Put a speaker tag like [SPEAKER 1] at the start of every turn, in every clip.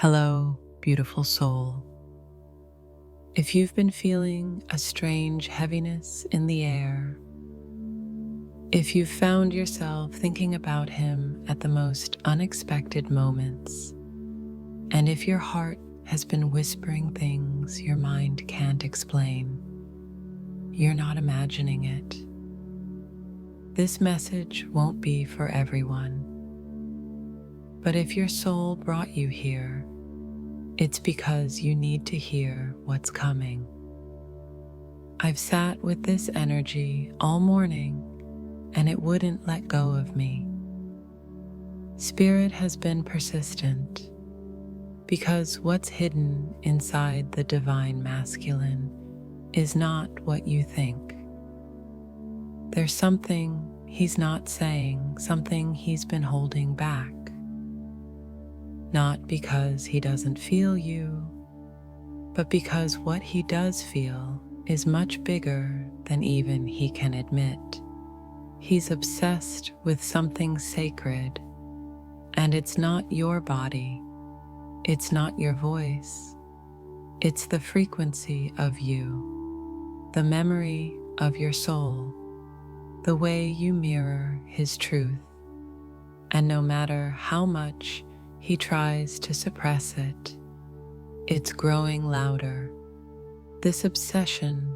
[SPEAKER 1] Hello, beautiful soul. If you've been feeling a strange heaviness in the air, if you've found yourself thinking about him at the most unexpected moments, and if your heart has been whispering things your mind can't explain, you're not imagining it. This message won't be for everyone. But if your soul brought you here, it's because you need to hear what's coming. I've sat with this energy all morning, and it wouldn't let go of me. Spirit has been persistent, because what's hidden inside the divine masculine is not what you think. There's something he's not saying, something he's been holding back. Not because he doesn't feel you, but because what he does feel is much bigger than even he can admit. He's obsessed with something sacred, and it's not your body, it's not your voice, it's the frequency of you, the memory of your soul, the way you mirror his truth. And no matter how much he tries to suppress it, it's growing louder. This obsession,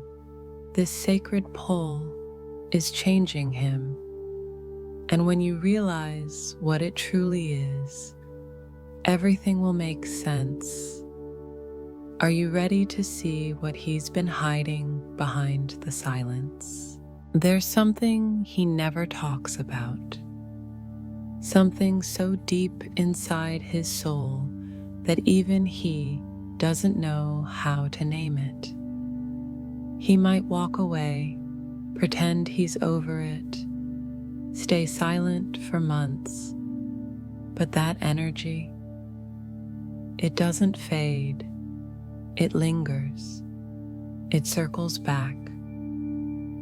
[SPEAKER 1] this sacred pull, is changing him. And when you realize what it truly is, everything will make sense. Are you ready to see what he's been hiding behind the silence? There's something he never talks about. Something so deep inside his soul that even he doesn't know how to name it. He might walk away, pretend he's over it, stay silent for months, but that energy, it doesn't fade, it lingers, it circles back,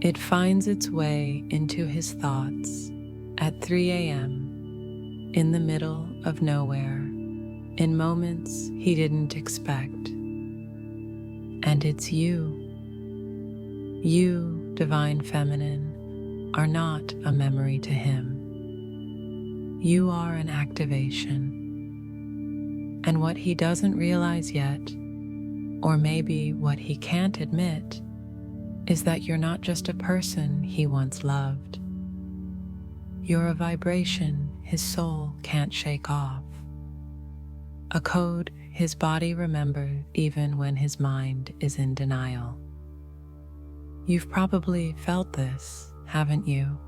[SPEAKER 1] it finds its way into his thoughts at 3 a.m. in the middle of nowhere, in moments he didn't expect. And it's you. You, divine feminine, are not a memory to him. You are an activation. And what he doesn't realize yet, or maybe what he can't admit, is that you're not just a person he once loved. You're a vibration his soul can't shake off. A code his body remembers even when his mind is in denial. You've probably felt this, haven't you?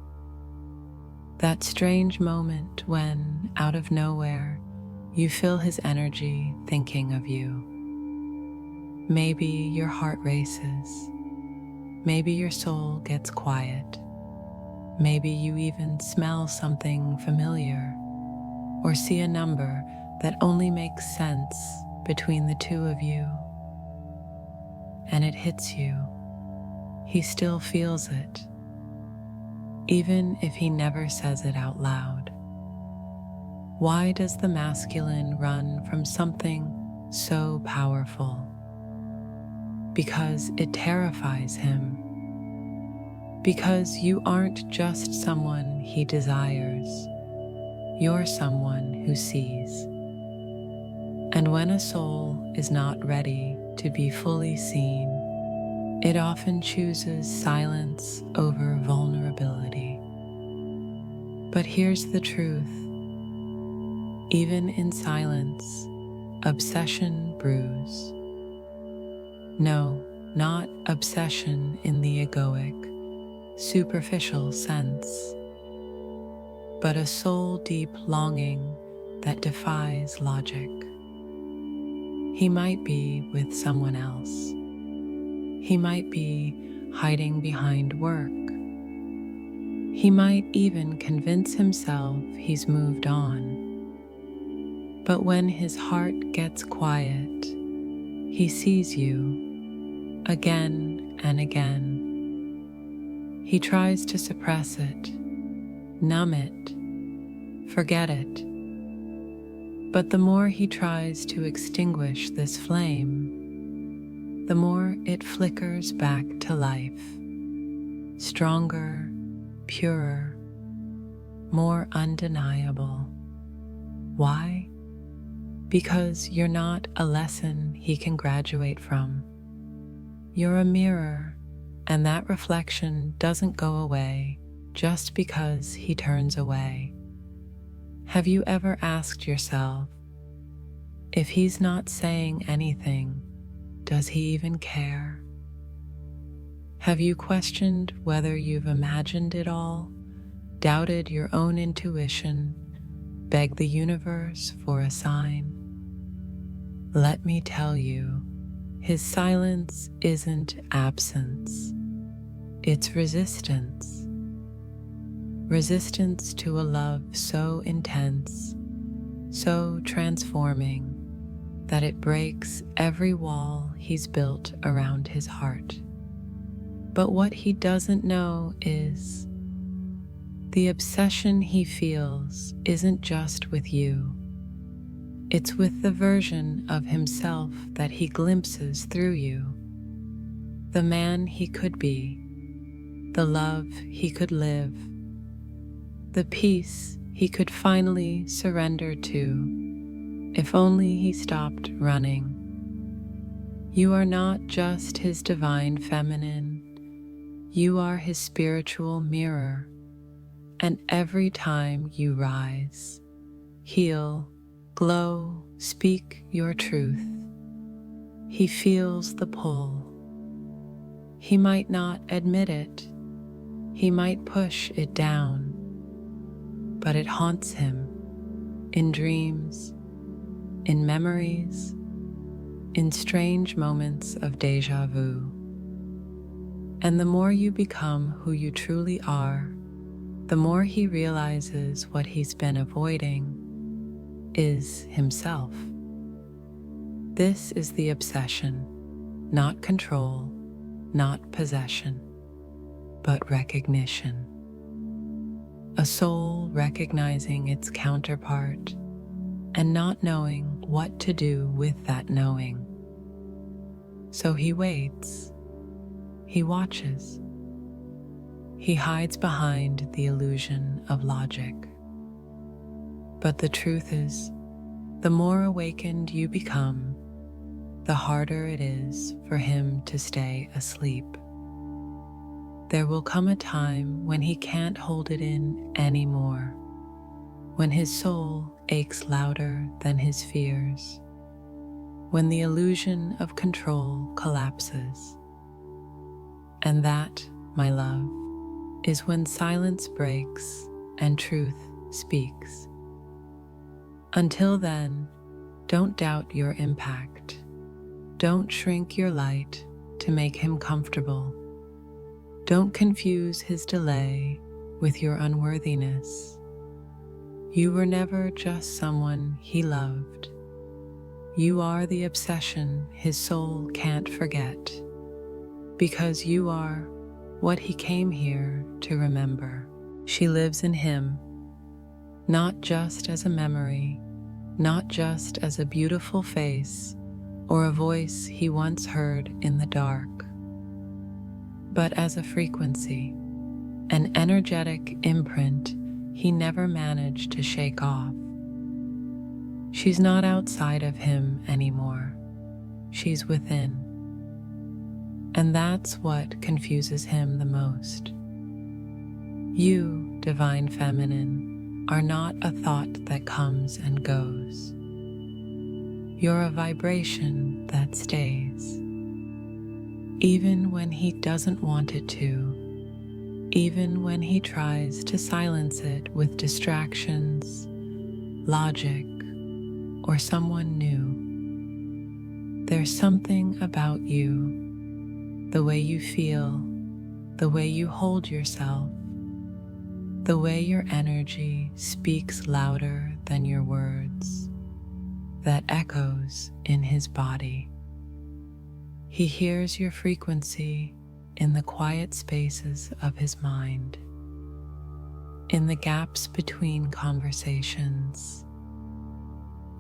[SPEAKER 1] That strange moment when, out of nowhere, you feel his energy thinking of you. Maybe your heart races. Maybe your soul gets quiet. Maybe you even smell something familiar, or see a number that only makes sense between the two of you. And it hits you. He still feels it, even if he never says it out loud. Why does the masculine run from something so powerful? Because it terrifies him. Because you aren't just someone he desires, you're someone who sees. And when a soul is not ready to be fully seen, it often chooses silence over vulnerability. But here's the truth. Even in silence, obsession brews. No, not obsession in the egoic, superficial sense, but a soul-deep longing that defies logic. He might be with someone else. He might be hiding behind work. He might even convince himself he's moved on. But when his heart gets quiet, he sees you again and again. He tries to suppress it, numb it, forget it. But the more he tries to extinguish this flame, the more it flickers back to life, stronger, purer, more undeniable. Why? Because you're not a lesson he can graduate from. You're a mirror, and that reflection doesn't go away just because he turns away. Have you ever asked yourself, if he's not saying anything, does he even care? Have you questioned whether you've imagined it all, doubted your own intuition, begged the universe for a sign? Let me tell you, his silence isn't absence, it's resistance. Resistance to a love so intense, so transforming, that it breaks every wall he's built around his heart. But what he doesn't know is the obsession he feels isn't just with you. It's with the version of himself that he glimpses through you. The man he could be, the love he could live, the peace he could finally surrender to, if only he stopped running. You are not just his divine feminine, you are his spiritual mirror, and every time you rise, heal, glow, speak your truth, he feels the pull. He might not admit it, he might push it down, but it haunts him in dreams, in memories, in strange moments of déjà vu. And the more you become who you truly are, the more he realizes what he's been avoiding is himself. This is the obsession, not control, not possession, but recognition. A soul recognizing its counterpart and not knowing what to do with that knowing. So he waits, he watches, he hides behind the illusion of logic. But the truth is, the more awakened you become, the harder it is for him to stay asleep. There will come a time when he can't hold it in anymore, when his soul aches louder than his fears, when the illusion of control collapses. And that, my love, is when silence breaks and truth speaks. Until then, don't doubt your impact. Don't shrink your light to make him comfortable. Don't confuse his delay with your unworthiness. You were never just someone he loved. You are the obsession his soul can't forget, because you are what he came here to remember. She lives in him, not just as a memory, not just as a beautiful face or a voice he once heard in the dark, but as a frequency, an energetic imprint he never managed to shake off. She's not outside of him anymore. She's within. And that's what confuses him the most. You, divine feminine, are not a thought that comes and goes. You're a vibration that stays. Even when he doesn't want it to, even when he tries to silence it with distractions, logic, or someone new, there's something about you, the way you feel, the way you hold yourself, the way your energy speaks louder than your words, that echoes in his body. He hears your frequency in the quiet spaces of his mind, in the gaps between conversations,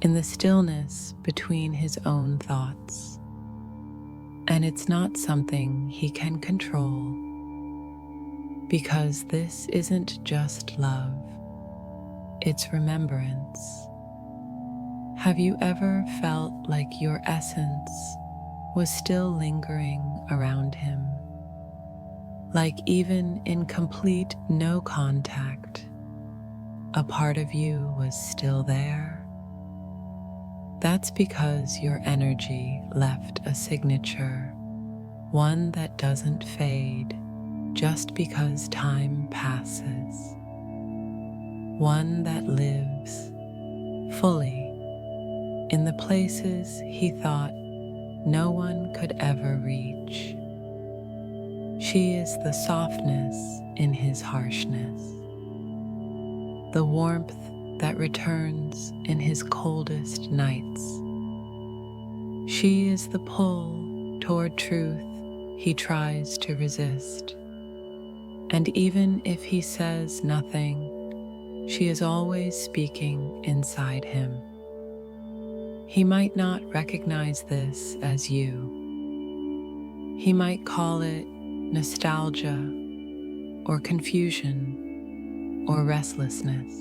[SPEAKER 1] in the stillness between his own thoughts. And it's not something he can control, because this isn't just love, it's remembrance. Have you ever felt like your essence was still lingering around him? Like even in complete no contact, a part of you was still there? That's because your energy left a signature, one that doesn't fade just because time passes, one that lives fully in the places he thought no one could ever reach. She is the softness in his harshness, the warmth that returns in his coldest nights. She is the pull toward truth he tries to resist. And even if he says nothing, she is always speaking inside him. He might not recognize this as you. He might call it nostalgia or confusion or restlessness.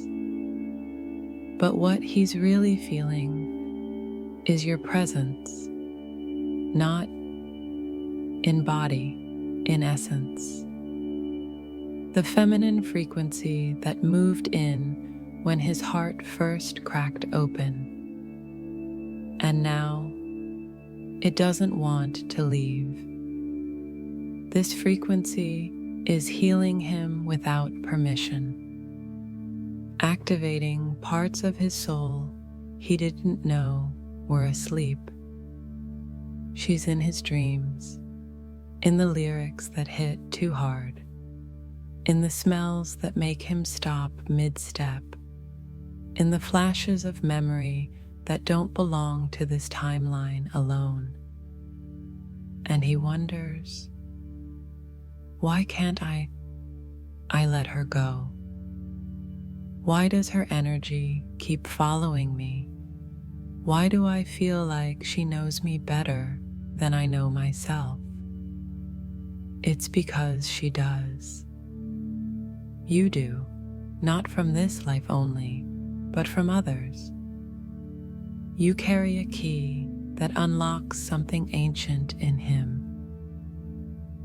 [SPEAKER 1] But what he's really feeling is your presence, not in body, in essence. The feminine frequency that moved in when his heart first cracked open. And now, it doesn't want to leave. This frequency is healing him without permission, activating parts of his soul he didn't know were asleep. She's in his dreams, in the lyrics that hit too hard, in the smells that make him stop mid-step, in the flashes of memory that don't belong to this timeline alone. And he wonders, why can't I let her go? Why does her energy keep following me? Why do I feel like she knows me better than I know myself? It's because she does. You do, not from this life only, but from others. You carry a key that unlocks something ancient in him.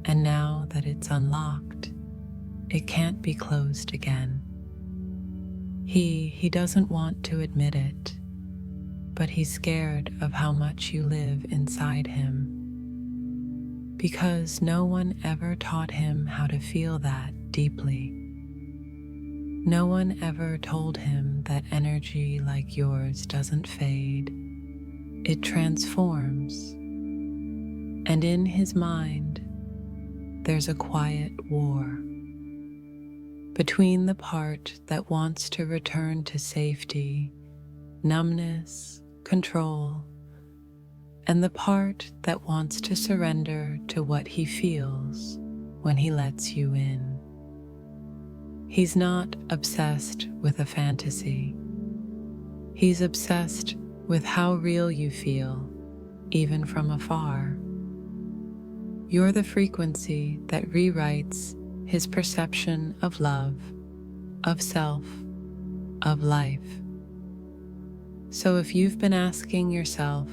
[SPEAKER 1] And now that it's unlocked, it can't be closed again. He doesn't want to admit it, but he's scared of how much you live inside him. Because no one ever taught him how to feel that deeply. No one ever told him that energy like yours doesn't fade. It transforms. And in his mind, there's a quiet war between the part that wants to return to safety, numbness, control, and the part that wants to surrender to what he feels when he lets you in. He's not obsessed with a fantasy. He's obsessed with how real you feel, even from afar. You're the frequency that rewrites his perception of love, of self, of life. So if you've been asking yourself,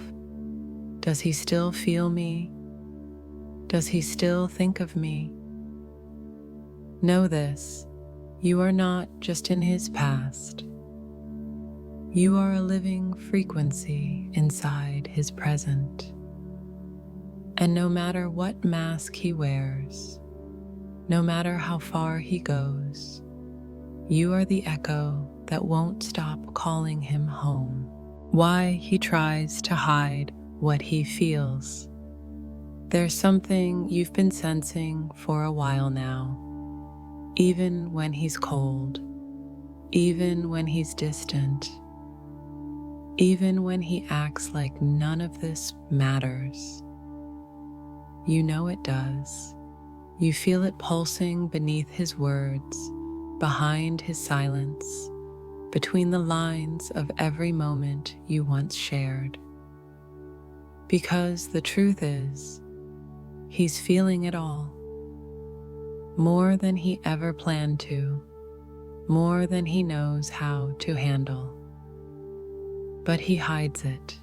[SPEAKER 1] does he still feel me? Does he still think of me? Know this, you are not just in his past. You are a living frequency inside his present. And no matter what mask he wears, no matter how far he goes, you are the echo that won't stop calling him home. Why he tries to hide what he feels. There's something you've been sensing for a while now, even when he's cold, even when he's distant, even when he acts like none of this matters. You know it does. You feel it pulsing beneath his words, behind his silence, between the lines of every moment you once shared. Because the truth is, he's feeling it all, more than he ever planned to, more than he knows how to handle. But he hides it,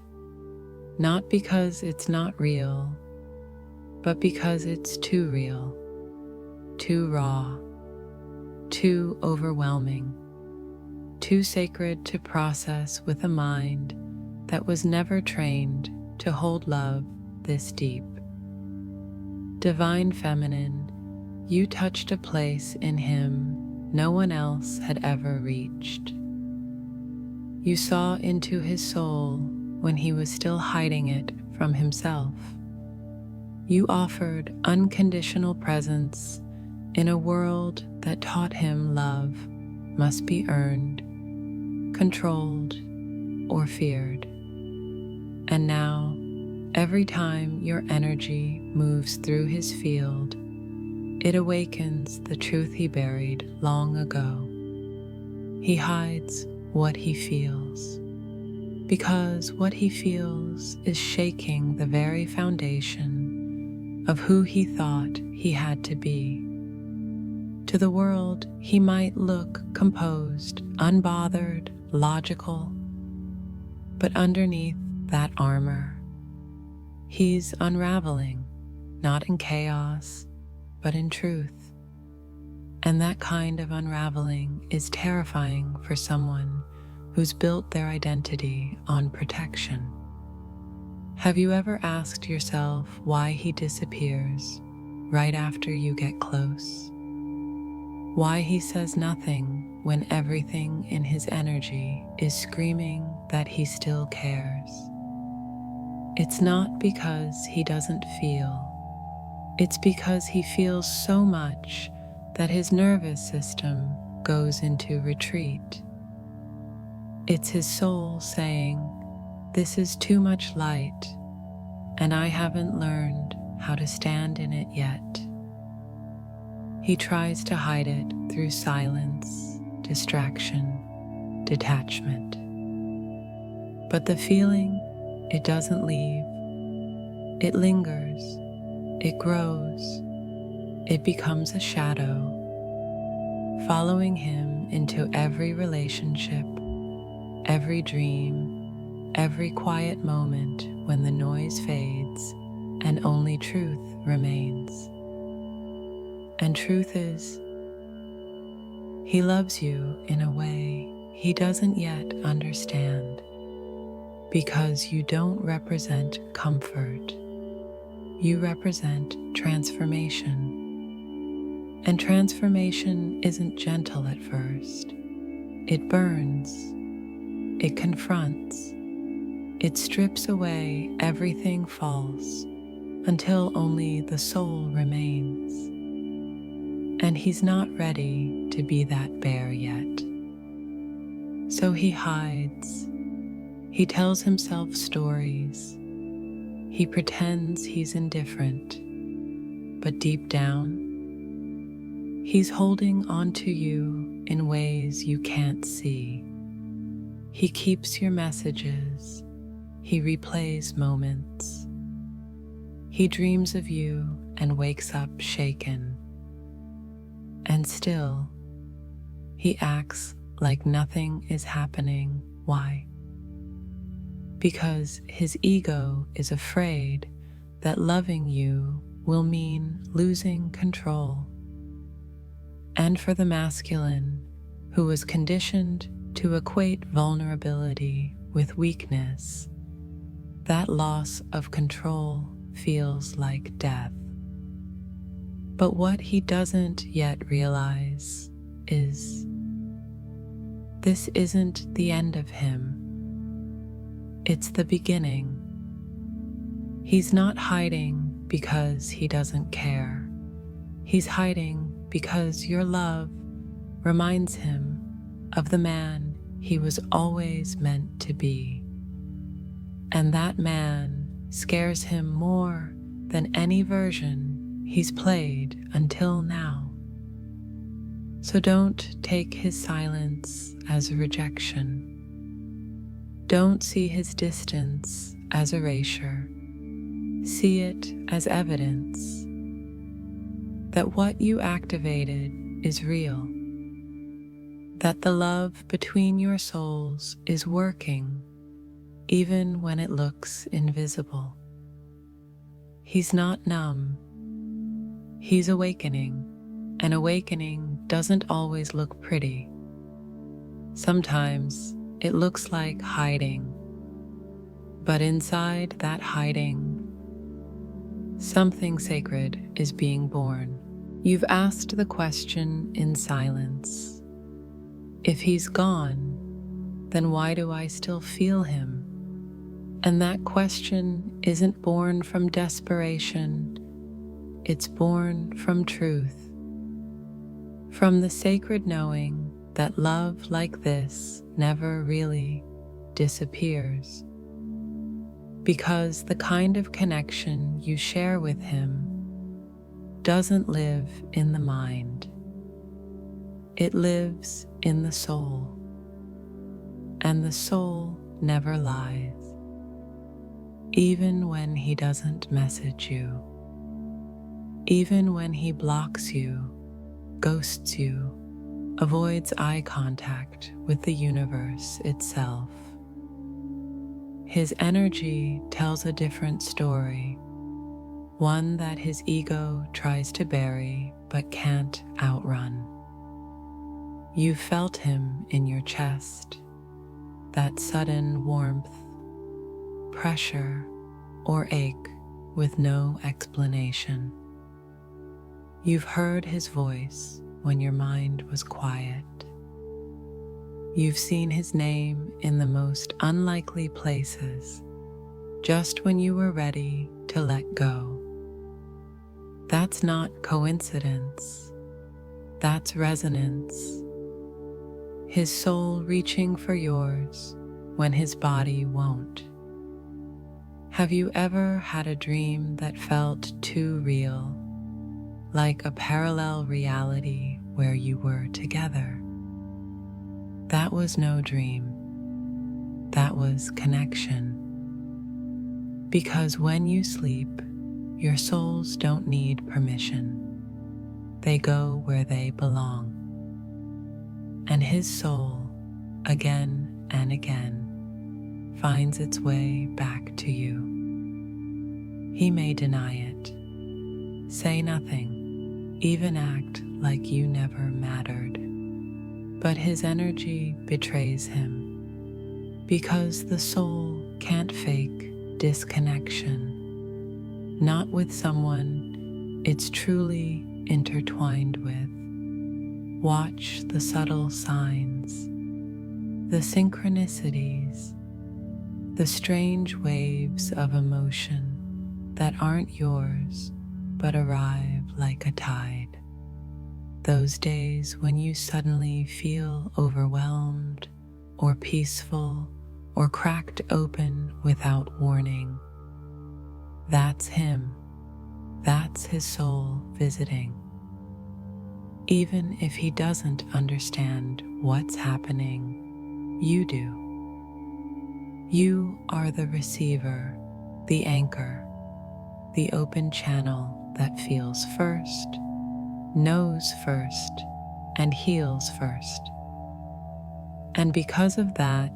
[SPEAKER 1] not because it's not real, but because it's too real, too raw, too overwhelming, too sacred to process with a mind that was never trained to hold love this deep. Divine Feminine, you touched a place in him no one else had ever reached. You saw into his soul when he was still hiding it from himself. You offered unconditional presence in a world that taught him love must be earned, controlled, or feared. And now, every time your energy moves through his field, it awakens the truth he buried long ago. He hides what he feels, because what he feels is shaking the very foundation of who he thought he had to be. To the world, he might look composed, unbothered, logical, but underneath that armor, he's unraveling, not in chaos, but in truth. And that kind of unraveling is terrifying for someone who's built their identity on protection. Have you ever asked yourself why he disappears right after you get close? Why he says nothing when everything in his energy is screaming that he still cares? It's not because he doesn't feel. It's because he feels so much that his nervous system goes into retreat. It's his soul saying, "This is too much light, and I haven't learned how to stand in it yet." He tries to hide it through silence, distraction, detachment. But the feeling, it doesn't leave. It lingers, it grows, it becomes a shadow, following him into every relationship, every dream, every quiet moment when the noise fades and only truth remains. And truth is, he loves you in a way he doesn't yet understand, because you don't represent comfort. You represent transformation. And transformation isn't gentle at first. It burns. It confronts. It strips away everything false until only the soul remains. And he's not ready to be that bear yet. So he hides. He tells himself stories. He pretends he's indifferent. But deep down, he's holding on to you in ways you can't see. He keeps your messages. He replays moments. He dreams of you and wakes up shaken. And still, he acts like nothing is happening. Why? Because his ego is afraid that loving you will mean losing control. And for the masculine, who was conditioned to equate vulnerability with weakness, that loss of control feels like death. But what he doesn't yet realize is this isn't the end of him. It's the beginning. He's not hiding because he doesn't care. He's hiding because your love reminds him of the man he was always meant to be. And that man scares him more than any version he's played until now. So don't take his silence as a rejection. Don't see his distance as erasure. See it as evidence that what you activated is real, that the love between your souls is working even when it looks invisible. He's not numb, he's awakening, and awakening doesn't always look pretty. Sometimes it looks like hiding, but inside that hiding, something sacred is being born. You've asked the question in silence. If he's gone, then why do I still feel him? And that question isn't born from desperation, it's born from truth, from the sacred knowing that love like this never really disappears. Because the kind of connection you share with him doesn't live in the mind. It lives in the soul, and the soul never lies. Even when he doesn't message you, even when he blocks you, ghosts you, avoids eye contact with the universe itself. His energy tells a different story, one that his ego tries to bury but can't outrun. You felt him in your chest, that sudden warmth, pressure, or ache with no explanation. You've heard his voice when your mind was quiet. You've seen his name in the most unlikely places, just when you were ready to let go. That's not coincidence, that's resonance. His soul reaching for yours when his body won't. Have you ever had a dream that felt too real, like a parallel reality where you were together? That was no dream. That was connection. Because when you sleep, your souls don't need permission. They go where they belong. And his soul, again and again, finds its way back to you. He may deny it, say nothing, even act like you never mattered. But his energy betrays him, because the soul can't fake disconnection, not with someone it's truly intertwined with. Watch the subtle signs, the synchronicities, the strange waves of emotion that aren't yours but arrive like a tide. Those days when you suddenly feel overwhelmed or peaceful or cracked open without warning. That's him. That's his soul visiting. Even if he doesn't understand what's happening, you do. You are the receiver, the anchor, the open channel that feels first, knows first, and heals first. And because of that,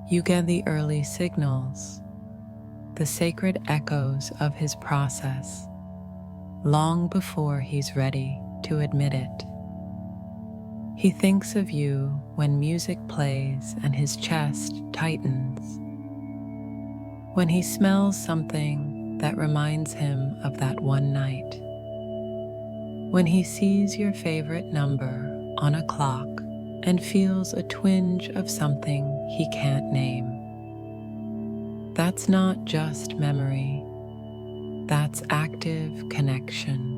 [SPEAKER 1] you get the early signals, the sacred echoes of his process, long before he's ready to admit it. He thinks of you when music plays and his chest tightens, when he smells something that reminds him of that one night, when he sees your favorite number on a clock and feels a twinge of something he can't name. That's not just memory, that's active connection.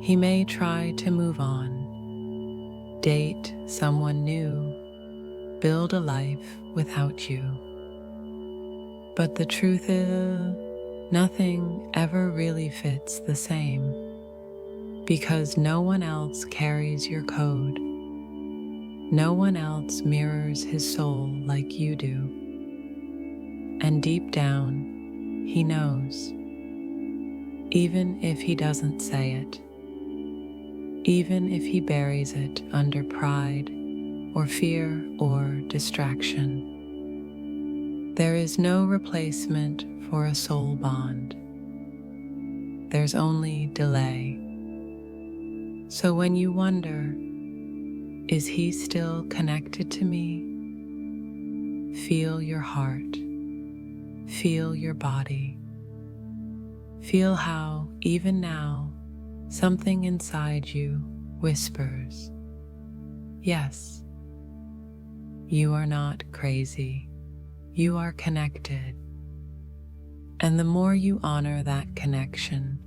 [SPEAKER 1] He may try to move on, date someone new, build a life without you. But the truth is, nothing ever really fits the same, because no one else carries your code. No one else mirrors his soul like you do. And deep down, he knows, even if he doesn't say it, even if he buries it under pride or fear or distraction. There is no replacement for a soul bond. There's only delay. So when you wonder, is he still connected to me? Feel your heart. Feel your body. Feel how, even now, something inside you whispers, yes, you are not crazy. You are connected. And the more you honor that connection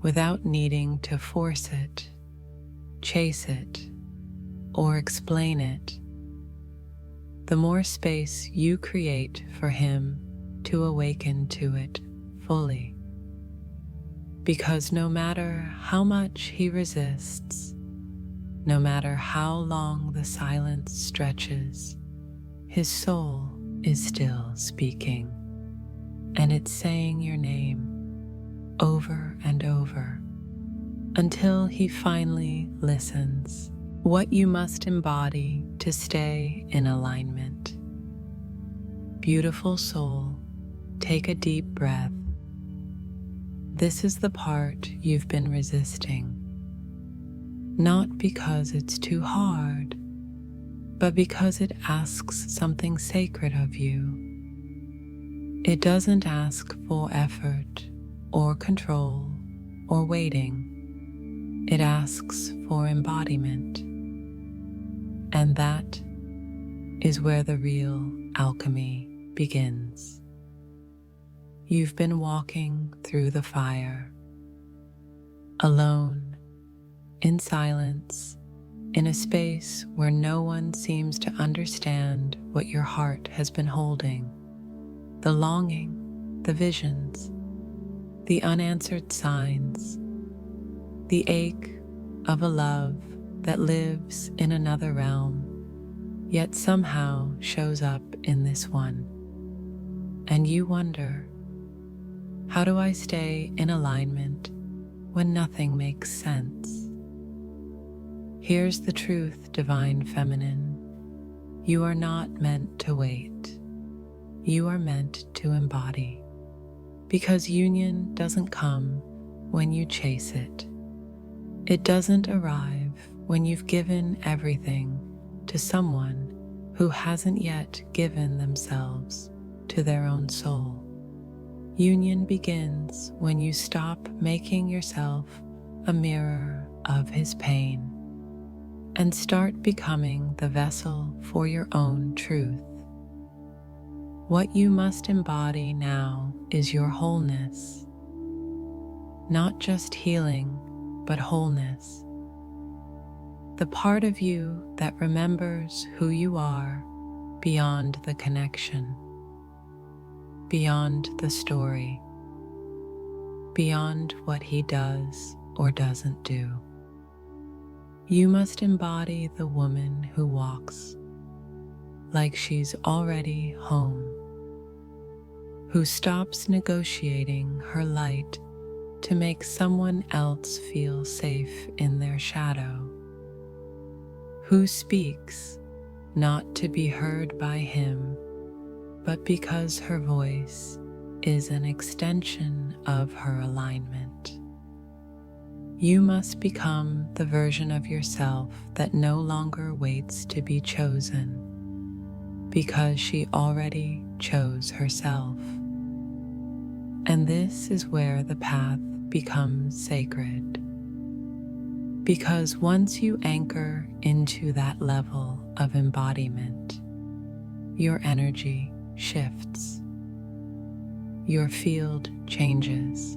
[SPEAKER 1] without needing to force it, chase it, or explain it, the more space you create for him to awaken to it fully. Because no matter how much he resists, no matter how long the silence stretches, his soul is still speaking, and it's saying your name over and over until he finally listens. What you must embody to stay in alignment. Beautiful soul, take a deep breath. This is the part you've been resisting, not because it's too hard, but because it asks something sacred of you. It doesn't ask for effort or control or waiting. It asks for embodiment. And that is where the real alchemy begins. You've been walking through the fire, alone, in silence, in a space where no one seems to understand what your heart has been holding. The longing, the visions, the unanswered signs, the ache of a love that lives in another realm, yet somehow shows up in this one. And you wonder, how do I stay in alignment when nothing makes sense? Here's the truth, Divine Feminine. You are not meant to wait. You are meant to embody. Because union doesn't come when you chase it. It doesn't arrive when you've given everything to someone who hasn't yet given themselves to their own soul. Union begins when you stop making yourself a mirror of his pain and start becoming the vessel for your own truth. What you must embody now is your wholeness. Not just healing, but wholeness. The part of you that remembers who you are beyond the connection, beyond the story, beyond what he does or doesn't do. You must embody the woman who walks like she's already home, who stops negotiating her light to make someone else feel safe in their shadow, who speaks not to be heard by him, but because her voice is an extension of her alignment. You must become the version of yourself that no longer waits to be chosen, because she already chose herself. And this is where the path becomes sacred. Because once you anchor into that level of embodiment, your energy shifts. Your field changes.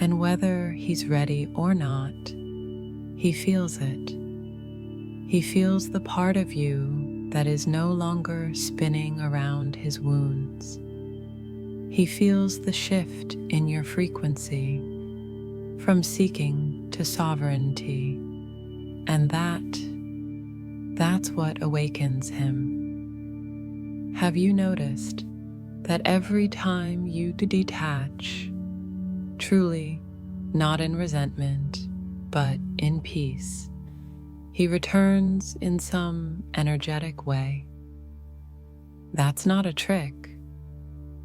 [SPEAKER 1] And whether he's ready or not, he feels it. He feels the part of you that is no longer spinning around his wounds. He feels the shift in your frequency from seeking to to sovereignty, and that's what awakens him. Have you noticed that every time you detach, truly not in resentment, but in peace, he returns in some energetic way? That's not a trick.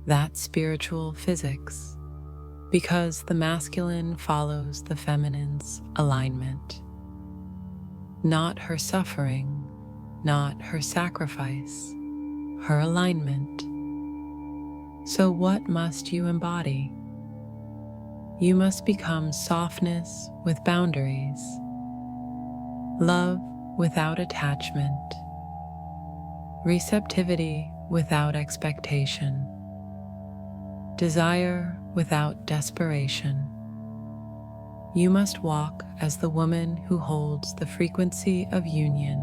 [SPEAKER 1] That's spiritual physics, because the masculine follows the feminine's alignment. Not her suffering, not her sacrifice, her alignment. So what must you embody? You must become softness with boundaries, love without attachment, receptivity without expectation, desire without desperation. You must walk as the woman who holds the frequency of union,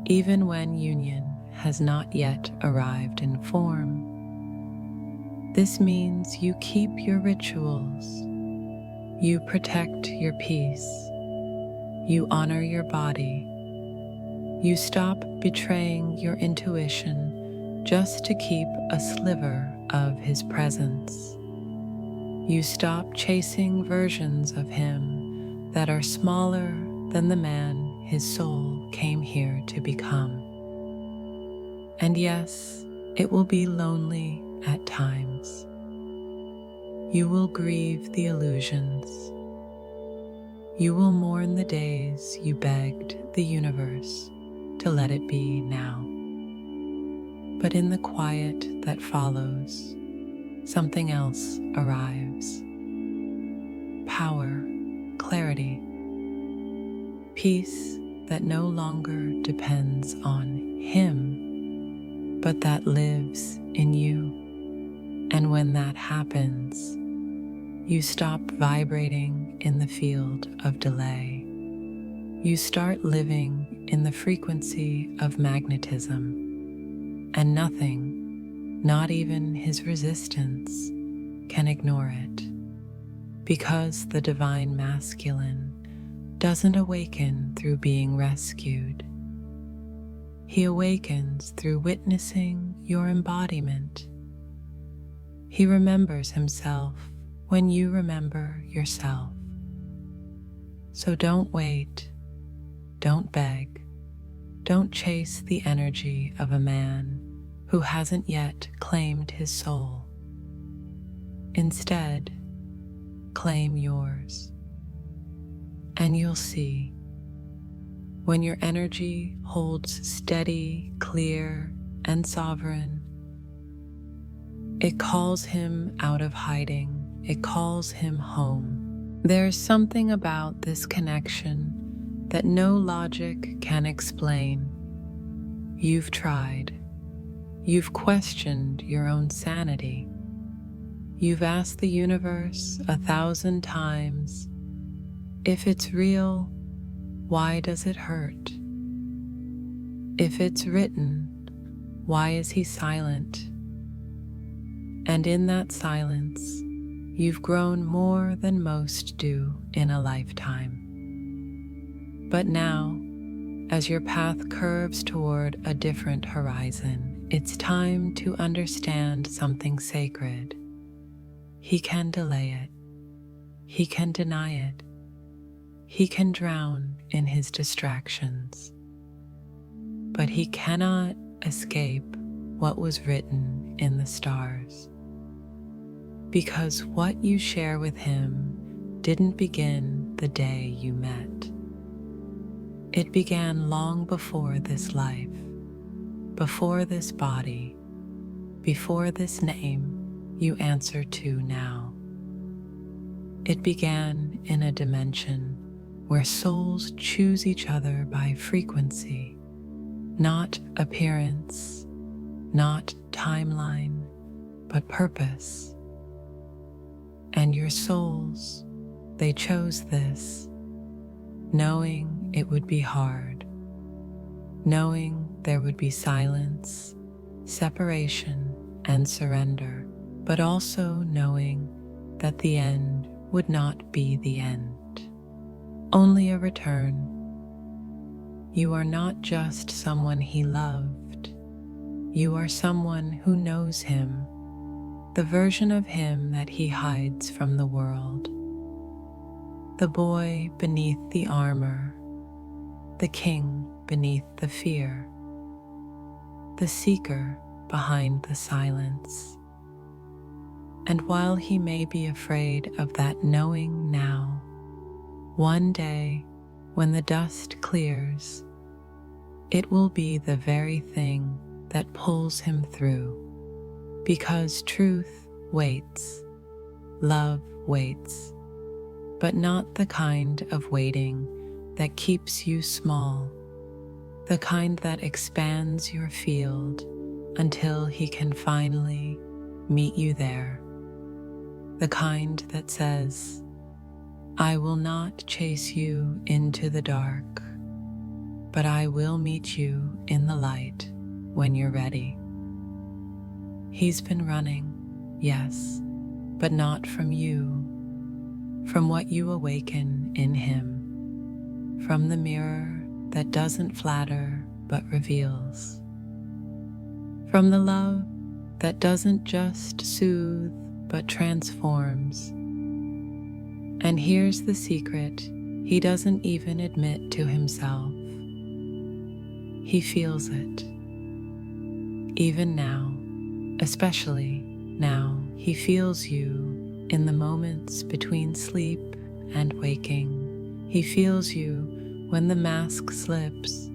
[SPEAKER 1] even when union has not yet arrived in form. This means you keep your rituals, you protect your peace, you honor your body, you stop betraying your intuition just to keep a sliver of his presence. You stop chasing versions of him that are smaller than the man his soul came here to become. And yes, it will be lonely at times. You will grieve the illusions. You will mourn the days you begged the universe to let it be now. But in the quiet that follows, something else arrives. Power, clarity, peace that no longer depends on him, but that lives in you. And when that happens, you stop vibrating in the field of delay. You start living in the frequency of magnetism, and nothing, not even his resistance, can ignore it, because the divine masculine doesn't awaken through being rescued. He awakens through witnessing your embodiment. He remembers himself when you remember yourself. So don't wait, don't beg, don't chase the energy of a man who hasn't yet claimed his soul. Instead, claim yours. And you'll see, when your energy holds steady, clear, and sovereign, it calls him out of hiding. It calls him home. There's something about this connection that no logic can explain. You've tried. You've questioned your own sanity. You've asked the universe 1,000 times, if it's real, why does it hurt? If it's written, why is he silent? And in that silence, you've grown more than most do in a lifetime. But now, as your path curves toward a different horizon, it's time to understand something sacred. He can delay it. He can deny it. He can drown in his distractions. But he cannot escape what was written in the stars. Because what you share with him didn't begin the day you met. It began long before this life, before this body, before this name you answer to now. It began in a dimension where souls choose each other by frequency, not appearance, not timeline, but purpose. And your souls, they chose this, knowing it would be hard, knowing there would be silence, separation, and surrender, but also knowing that the end would not be the end, only a return. You are not just someone he loved. You are someone who knows him, the version of him that he hides from the world. The boy beneath the armor, the king beneath the fear, the seeker behind the silence. And while he may be afraid of that knowing now, one day, when the dust clears, it will be the very thing that pulls him through, because truth waits, love waits, but not the kind of waiting that keeps you small, the kind that expands your field until he can finally meet you there, the kind that says, I will not chase you into the dark, but I will meet you in the light when you're ready. He's been running, yes, but not from you, from what you awaken in him, from the mirror that doesn't flatter but reveals, from the love that doesn't just soothe but transforms. And here's the secret he doesn't even admit to himself. He feels it. Even now, especially now, he feels you in the moments between sleep and waking. He feels you when the mask slips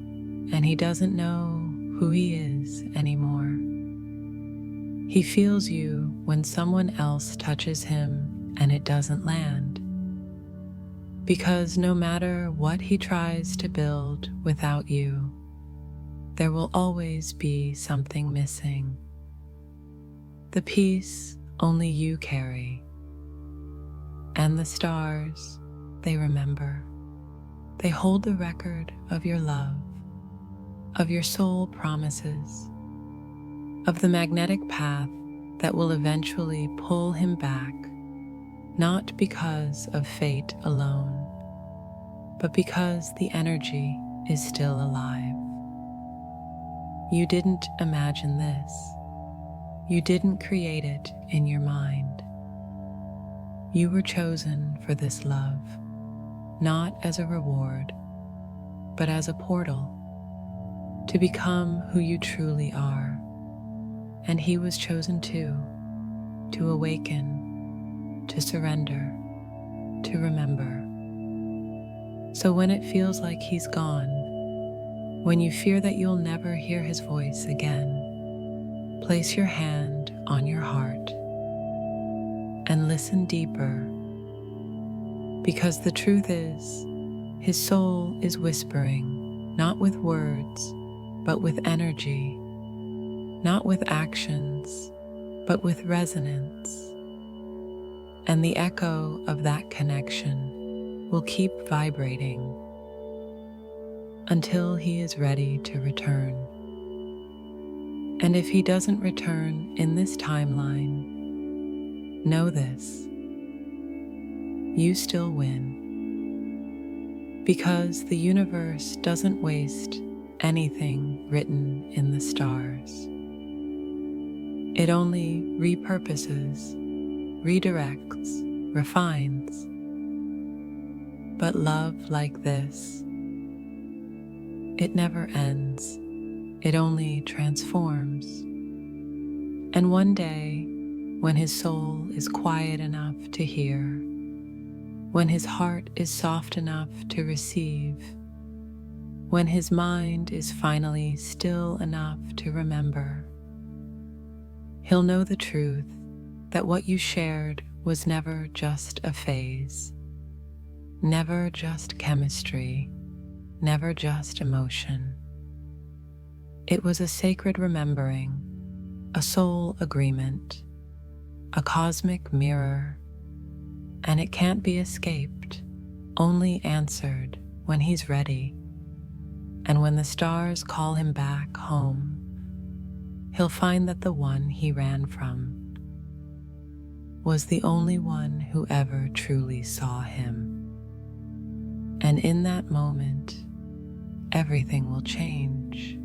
[SPEAKER 1] and he doesn't know who he is anymore. He feels you when someone else touches him and it doesn't land. Because no matter what he tries to build without you, there will always be something missing. The peace only you carry. And the stars, they remember. They hold the record of your love, of your soul promises, of the magnetic path that will eventually pull him back, not because of fate alone, but because the energy is still alive. You didn't imagine this. You didn't create it in your mind. You were chosen for this love, not as a reward, but as a portal to become who you truly are. And he was chosen too, to awaken, to surrender, to remember. So when it feels like he's gone, when you fear that you'll never hear his voice again, place your hand on your heart and listen deeper, because the truth is, his soul is whispering, not with words, but with energy, not with actions, but with resonance. And the echo of that connection will keep vibrating until he is ready to return. And if he doesn't return in this timeline, know this: you still win. Because the universe doesn't waste anything written in the stars. It only repurposes, redirects, refines. But love like this, it never ends. It only transforms. And one day, when his soul is quiet enough to hear, when his heart is soft enough to receive, when his mind is finally still enough to remember, he'll know the truth that what you shared was never just a phase, never just chemistry, never just emotion. It was a sacred remembering, a soul agreement, a cosmic mirror, and it can't be escaped, only answered when he's ready. And when the stars call him back home, he'll find that the one he ran from was the only one who ever truly saw him. And in that moment, everything will change.